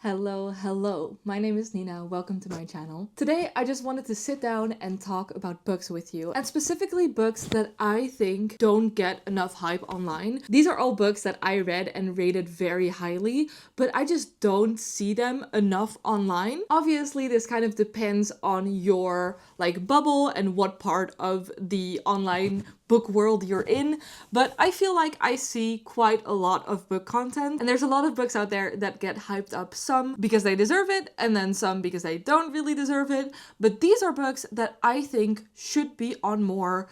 Hello. My name is Nina. Welcome to my channel. Today, I just wanted to sit down and talk about books with you, and specifically books that I think don't get enough hype online. These are all books that I read and rated very highly, but I just don't see them enough online. Obviously, this kind of depends on your bubble and what part of the online book world you're in, but I feel like I see quite a lot of book content, and there's a lot of books out there that get hyped up, some because they deserve it and then some because they don't really deserve it. But these are books that I think should be on more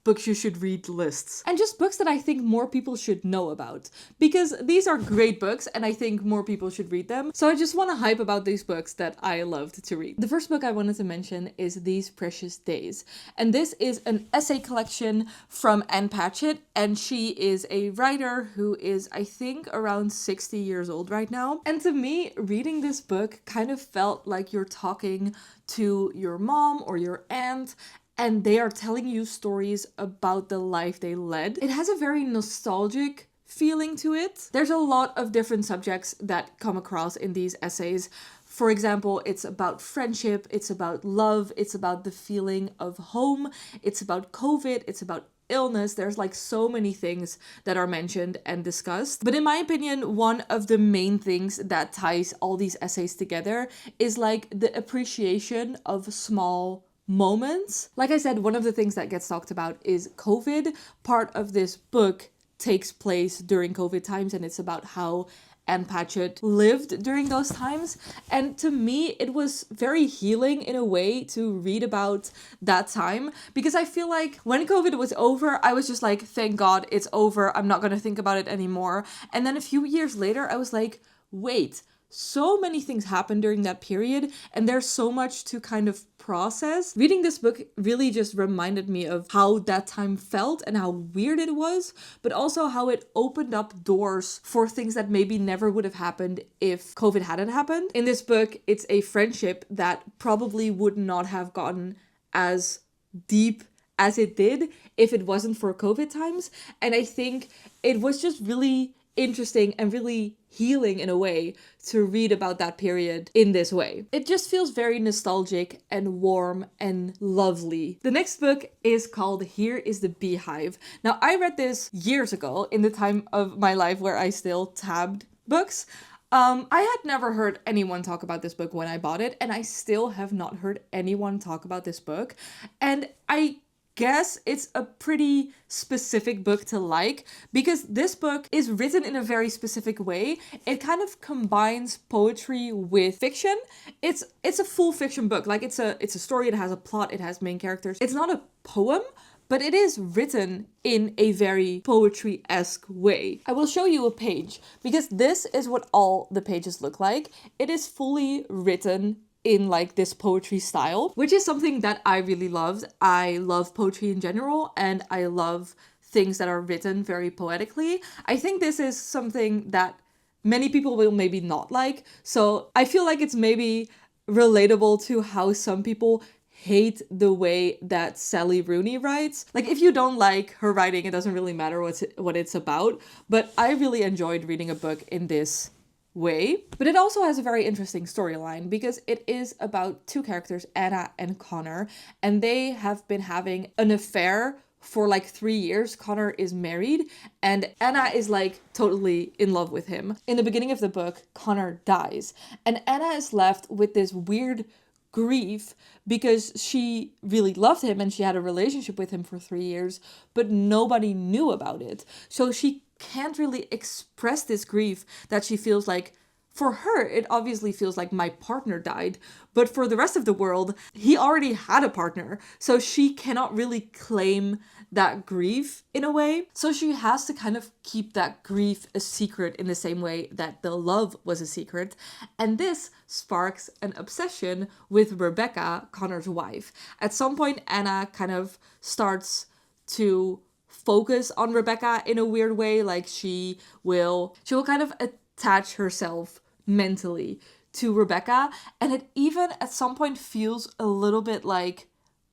books you should read lists, and just books that I think more people should know about, because these are great books and I think more people should read them. So I just want to hype about these books that I loved to read. The first book I wanted to mention is These Precious Days, and this is an essay collection from Ann Patchett, and she is a writer who is, I think, around 60 years old right now. And to me, reading this book kind of felt like you're talking to your mom or your aunt, and they are telling you stories about the life they led. It has a very nostalgic feeling to it. There's a lot of different subjects that come across in these essays. For example, it's about friendship, it's about love, it's about the feeling of home, it's about COVID, it's about illness. There's so many things that are mentioned and discussed. But in my opinion, one of the main things that ties all these essays together is the appreciation of small moments. Like I said, one of the things that gets talked about is COVID. Part of this book takes place during COVID times, and it's about how Ann Patchett lived during those times. And to me, it was very healing in a way to read about that time, because I feel like when COVID was over, I was just like, thank God it's over. I'm not going to think about it anymore. And then a few years later, I was like, wait, so many things happened during that period, and there's so much to kind of process. Reading this book really just reminded me of how that time felt and how weird it was, but also how it opened up doors for things that maybe never would have happened if COVID hadn't happened. In this book, it's a friendship that probably would not have gotten as deep as it did if it wasn't for COVID times. And I think it was just really interesting and really healing in a way to read about that period in this way. It just feels very nostalgic and warm and lovely. The next book is called Here is the Beehive. Now, I read this years ago in the time of my life where I still tabbed books. I had never heard anyone talk about this book when I bought it, and I still have not heard anyone talk about this book. And I guess it's a pretty specific book to like, because this book is written in a very specific way. It kind of combines poetry with fiction. It's a full fiction book. It's a story, it has a plot, it has main characters. It's not a poem, but it is written in a very poetry-esque way. I will show you a page, because this is what all the pages look like. It is fully written in this poetry style, which is something that I really loved. I love poetry in general, and I love things that are written very poetically. I think this is something that many people will maybe not like, so I feel like it's maybe relatable to how some people hate the way that Sally Rooney writes. If you don't like her writing, it doesn't really matter what it's about, but I really enjoyed reading a book in this way. But it also has a very interesting storyline, because it is about two characters, Anna and Connor, and they have been having an affair for 3 years. Connor is married and Anna is totally in love with him. In the beginning of the book, Connor dies, and Anna is left with this weird grief because she really loved him and she had a relationship with him for 3 years, but nobody knew about it. So she can't really express this grief that she feels like. For her, it obviously feels like my partner died, but for the rest of the world, he already had a partner, so she cannot really claim that grief in a way. So she has to kind of keep that grief a secret in the same way that the love was a secret. And this sparks an obsession with Rebecca, Connor's wife. At some point, Anna kind of starts to focus on Rebecca in a weird way. She will kind of attach herself mentally to Rebecca, and it even at some point feels a little bit like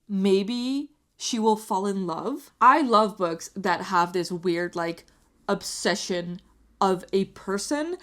maybe she will fall in love. I love books that have this weird obsession of a person,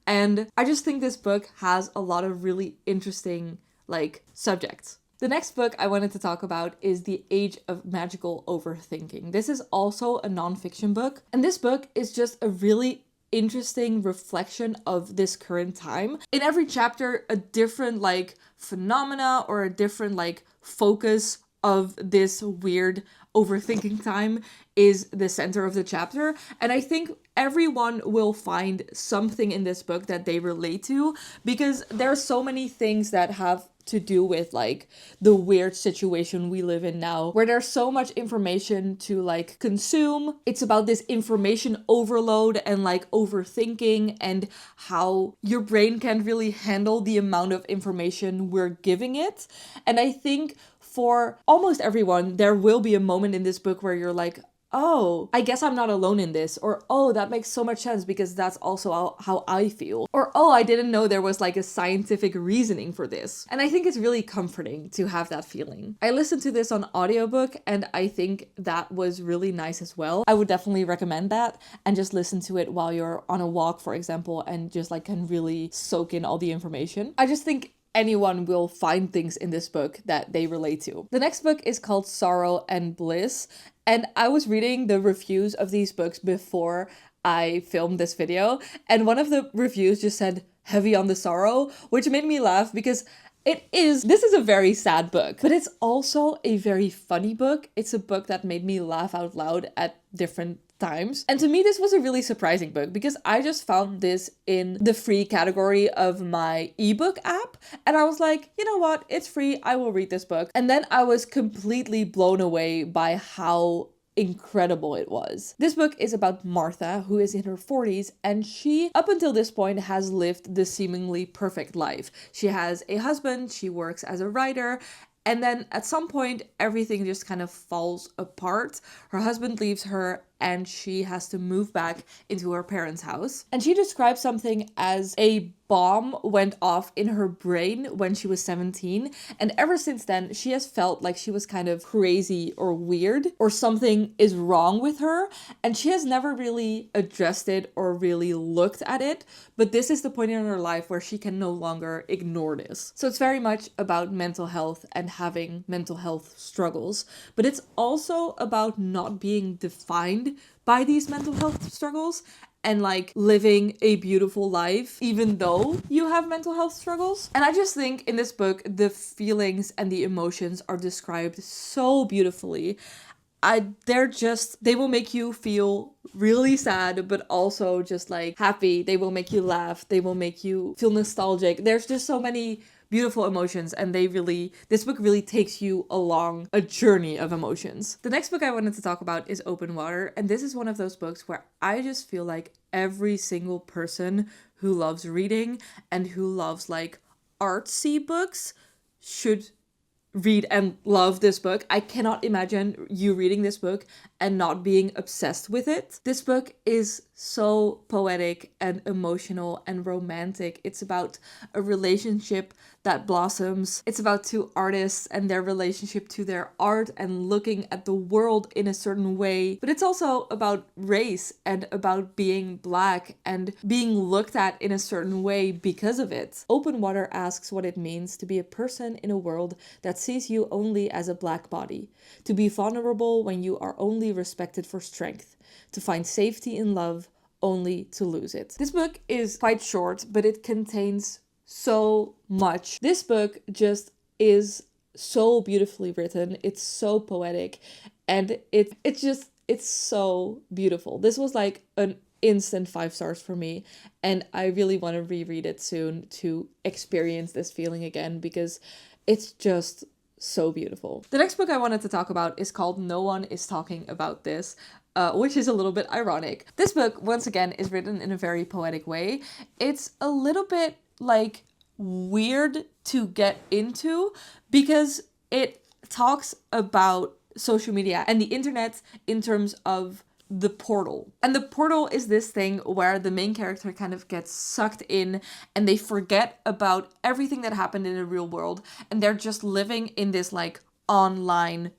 And I just think this book has a lot of really interesting like subjects. The next book I wanted to talk about is The Age of Magical Overthinking. This is also a nonfiction book, and this book is just a really interesting reflection of this current time. In every chapter, a different like phenomena or a different like focus of this weird overthinking time is the center of the chapter. And I think everyone will find something in this book that they relate to, because there are so many things that have to do with like the weird situation we live in now, where there's so much information to like consume. It's about this information overload and like overthinking, and how your brain can't really handle the amount of information we're giving it. And I think for almost everyone, there will be a moment in this book where you're like, oh, I guess I'm not alone in this. Or, oh, that makes so much sense because that's also how I feel. Or, oh, I didn't know there was like a scientific reasoning for this. And I think it's really comforting to have that feeling. I listened to this on audiobook, and I think that was really nice as well. I would definitely recommend that, and just listen to it while you're on a walk, for example, and just like can really soak in all the information. I just think anyone will find things in this book that they relate to. The next book is called Sorrow and Bliss, and I was reading the reviews of these books before I filmed this video, and one of the reviews just said heavy on the sorrow, which made me laugh because this is a very sad book, but it's also a very funny book. It's a book that made me laugh out loud at different times. And to me, this was a really surprising book because I just found this in the free category of my ebook app. And I was like, you know what? It's free. I will read this book. And then I was completely blown away by how incredible it was. This book is about Martha, who is in her 40s, and she, up until this point, has lived the seemingly perfect life. She has a husband, she works as a writer, and then at some point, everything just kind of falls apart. Her husband leaves her, and she has to move back into her parents' house. And she describes something as a bomb went off in her brain when she was 17. And ever since then, she has felt like she was kind of crazy or weird, or something is wrong with her. And she has never really addressed it or really looked at it. But this is the point in her life where she can no longer ignore this. So it's very much about mental health and having mental health struggles. But it's also about not being defined by these mental health struggles and like living a beautiful life even though you have mental health struggles. And I just think in this book the feelings and the emotions are described so beautifully. They will make you feel really sad, but also just like happy. They will make you laugh. They will make you feel nostalgic. There's just so many beautiful emotions, and this book really takes you along a journey of emotions. The next book I wanted to talk about is Open Water, and this is one of those books where I just feel like every single person who loves reading and who loves like artsy books should read and love this book. I cannot imagine you reading this book and not being obsessed with it. This book is so poetic and emotional and romantic. It's about a relationship that blossoms. It's about two artists and their relationship to their art and looking at the world in a certain way. But it's also about race and about being Black and being looked at in a certain way because of it. Open Water asks what it means to be a person in a world that sees you only as a Black body, to be vulnerable when you are only respected for strength, to find safety in love only to lose it. This book is quite short, but it contains so much. This book just is so beautifully written. It's so poetic, and it's so beautiful. This was like an instant 5 stars for me, and I really want to reread it soon to experience this feeling again because it's just so beautiful. The next book I wanted to talk about is called No One Is Talking About This, which is a little bit ironic. This book, once again, is written in a very poetic way. It's a little bit like weird to get into because it talks about social media and the internet in terms of the portal. And the portal is this thing where the main character kind of gets sucked in and they forget about everything that happened in the real world, and they're just living in this like online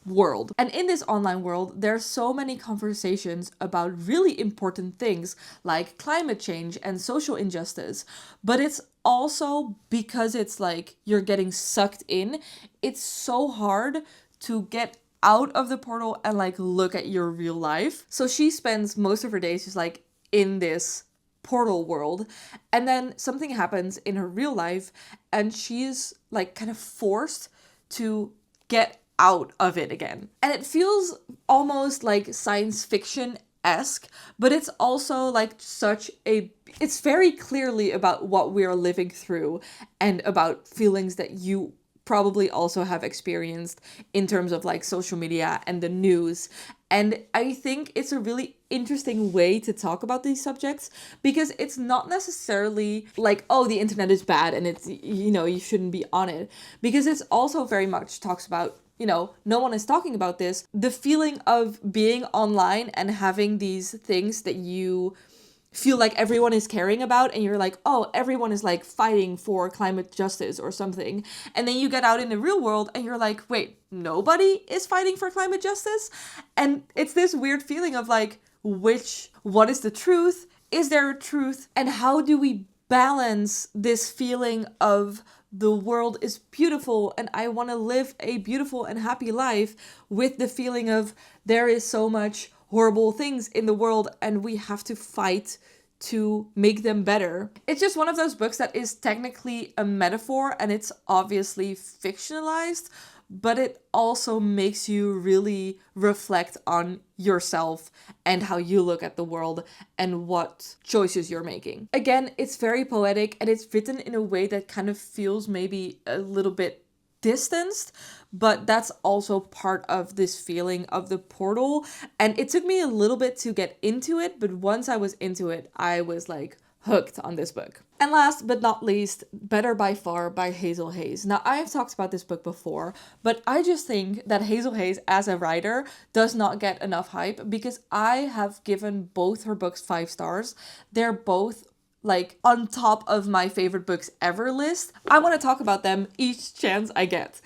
world. And in this online world, there are so many conversations about really important things like climate change and social injustice. But it's also because it's like you're getting sucked in, it's so hard to get out of the portal and like look at your real life. So she spends most of her days just like in this portal world, and then something happens in her real life and she's like kind of forced to get out of it again. And it feels almost like science fiction-esque, but it's also like it's very clearly about what we are living through and about feelings that you probably also have experienced in terms of like social media and the news. And I think it's a really interesting way to talk about these subjects, because it's not necessarily like, oh, the internet is bad and it's, you know, you shouldn't be on it. Because it's also very much talks about, you know, no one is talking about this. The feeling of being online and having these things that you feel like everyone is caring about, and you're like, oh, everyone is like fighting for climate justice or something. And then you get out in the real world and you're like, wait, nobody is fighting for climate justice? And it's this weird feeling of like, what is the truth? Is there a truth? And how do we balance this feeling of the world is beautiful and I want to live a beautiful and happy life with the feeling of there is so much horrible things in the world and we have to fight to make them better? It's just one of those books that is technically a metaphor and it's obviously fictionalized, but it also makes you really reflect on yourself and how you look at the world and what choices you're making. Again, it's very poetic and it's written in a way that kind of feels maybe a little bit distanced, but that's also part of this feeling of the portal. And it took me a little bit to get into it, but once I was into it, I was like hooked on this book. And last but not least, Better by Far by Hazel Hayes. Now, I have talked about this book before, but I just think that Hazel Hayes as a writer does not get enough hype, because I have given both her books 5 stars. They're both like on top of my favorite books ever list. I want to talk about them each chance I get.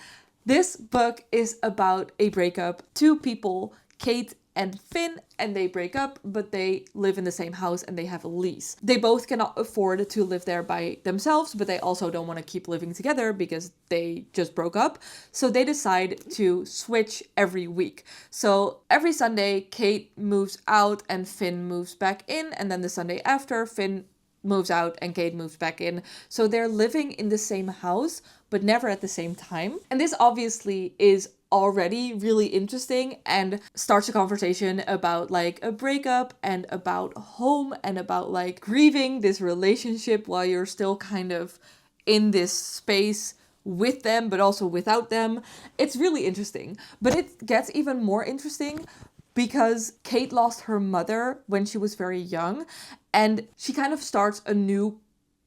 This book is about a breakup. 2 people, Kate and Finn, and they break up, but they live in the same house and they have a lease. They both cannot afford to live there by themselves, but they also don't want to keep living together because they just broke up. So they decide to switch every week. So every Sunday, Kate moves out and Finn moves back in, and then the Sunday after, Finn moves out and Kate moves back in. So they're living in the same house, but never at the same time. And this obviously is already really interesting and starts a conversation about like a breakup and about home and about like grieving this relationship while you're still kind of in this space with them, but also without them. It's really interesting, but it gets even more interesting because Kate lost her mother when she was very young, and she kind of starts a new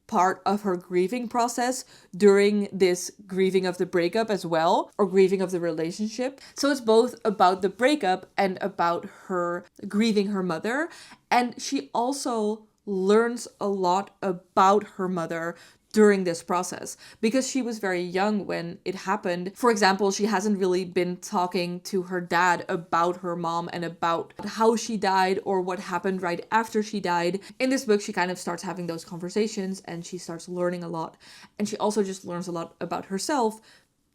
part of her grieving process during this grieving of the breakup as well, or grieving of the relationship. So it's both about the breakup and about her grieving her mother. And she also learns a lot about her mother during this process, because she was very young when it happened. For example, she hasn't really been talking to her dad about her mom and about how she died or what happened right after she died. In this book, she kind of starts having those conversations and she starts learning a lot. And she also just learns a lot about herself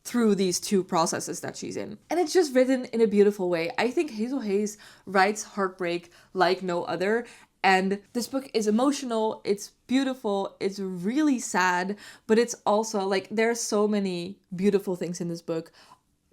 through these 2 processes that she's in. And it's just written in a beautiful way. I think Hazel Hayes writes heartbreak like no other. And this book is emotional, it's beautiful, it's really sad, but it's also like there's so many beautiful things in this book,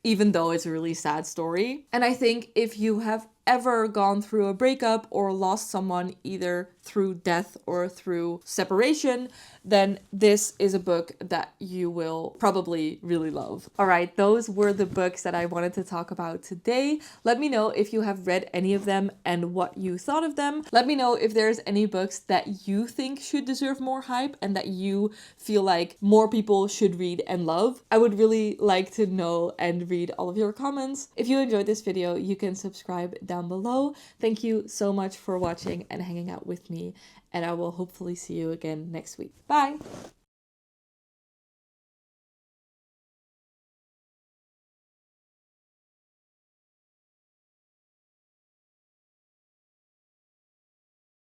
even though it's a really sad story. And I think if you have ever gone through a breakup or lost someone either through death or through separation, then this is a book that you will probably really love. All right, those were the books that I wanted to talk about today. Let me know if you have read any of them and what you thought of them. Let me know if there's any books that you think should deserve more hype and that you feel like more people should read and love. I would really like to know and read all of your comments. If you enjoyed this video, you can subscribe down below. Thank you so much for watching and hanging out with me, and I will hopefully see you again next week. Bye!